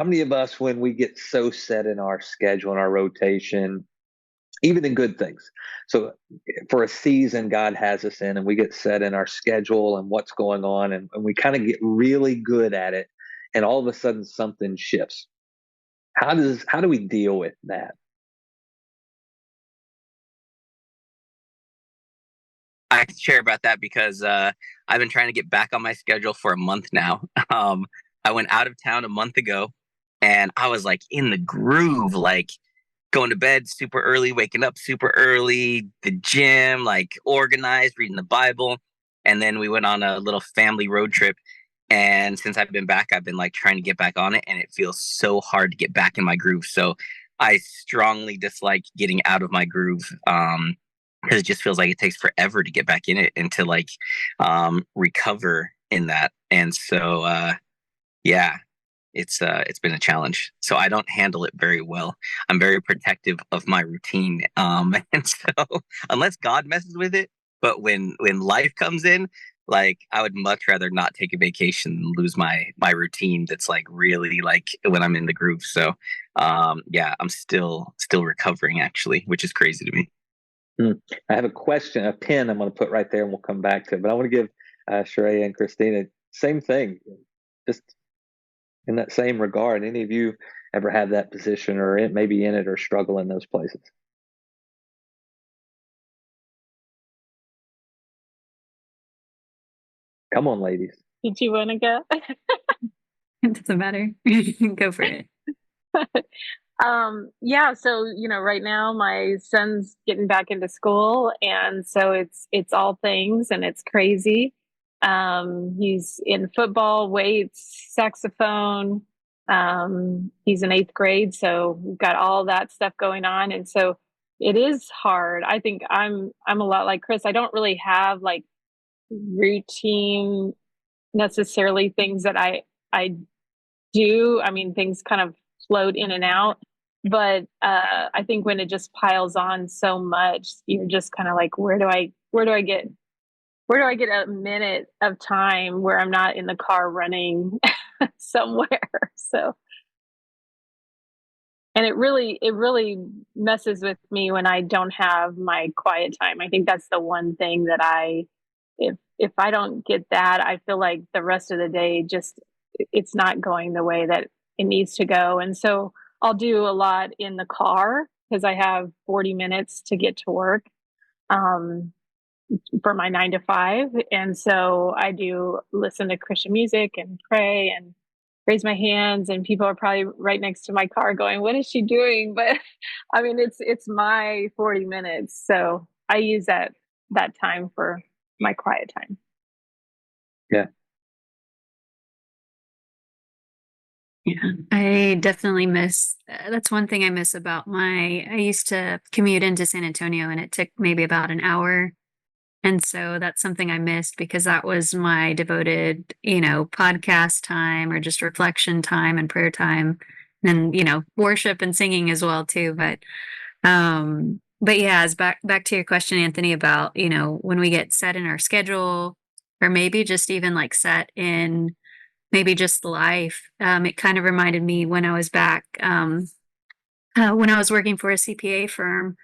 how many of us, when we get so set in our schedule and our rotation, even in good things, so for a season God has us in, and we get set in our schedule and what's going on, and we kind of get really good at it, and all of a sudden something shifts. How do we deal with that? I can share about that because I've been trying to get back on my schedule for a month now. I went out of town a month ago and I was like in the groove, like going to bed super early, waking up super early, the gym, like organized, reading the Bible. And then we went on a little family road trip. And since I've been back, I've been like trying to get back on it. And it feels so hard to get back in my groove. So I strongly dislike getting out of my groove. Because it just feels like it takes forever to get back in it and to like recover in that. And so yeah, it's been a challenge. So I don't handle it very well. I'm very protective of my routine. And so unless God messes with it, but when life comes in, like I would much rather not take a vacation and lose my routine that's like really like when I'm in the groove. So yeah, I'm still recovering actually, which is crazy to me. Hmm. I have a question, a pin I'm going to put right there, and we'll come back to it. But I want to give Sheree and Christina same thing, just in that same regard. Any of you ever have that position, or maybe in it, or struggle in those places? Come on, ladies. Did you want to go? It doesn't matter. Go for it. Yeah, so right now my son's getting back into school, and so it's all things and it's crazy. He's in football, weights, saxophone. He's in eighth grade, so we've got all that stuff going on, and so it is hard. I think I'm a lot like Chris. I don't really have like routine necessarily things that I do. I mean, things kind of float in and out. But I think when it just piles on so much, you're just kind of like, where do I get a minute of time where I'm not in the car running somewhere? So, and it really messes with me when I don't have my quiet time. I think that's the one thing that if I don't get that, I feel like the rest of the day just it's not going the way that it needs to go. And so I'll do a lot in the car because I have 40 minutes to get to work um, for my 9 to 5. And so I do listen to Christian music and pray and raise my hands, and people are probably right next to my car going, "What is she doing?" But I mean, it's my 40 minutes. So I use that time for my quiet time. Yeah. Yeah, I definitely miss that's one thing I miss about I used to commute into San Antonio and it took maybe about an hour. And so that's something I missed because that was my devoted, podcast time or just reflection time and prayer time. And, worship and singing as well too. But yeah, as back to your question, Anthony, about, when we get set in our schedule or maybe just even like set in maybe just life. It kind of reminded me when I was back, when I was working for a CPA firm.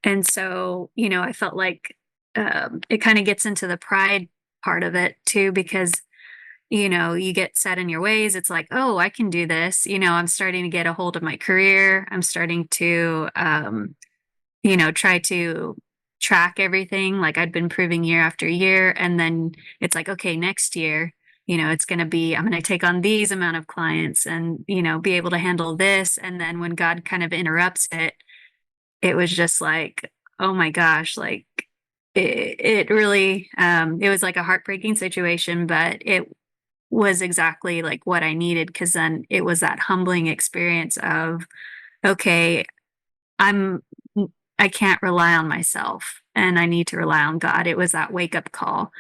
And so, I felt like it kind of gets into the pride part of it too, because, you get set in your ways. It's like, oh, I can do this. I'm starting to get a hold of my career. I'm starting to, try to track everything like I'd been proving year after year. And then it's like, okay, next year, it's going to be, I'm going to take on these amount of clients and, be able to handle this. And then when God kind of interrupts it, it was just like, oh my gosh, like it really, it was like a heartbreaking situation, but it was exactly like what I needed. Cause then it was that humbling experience of, okay, I'm, I can't rely on myself and I need to rely on God. It was that wake up call.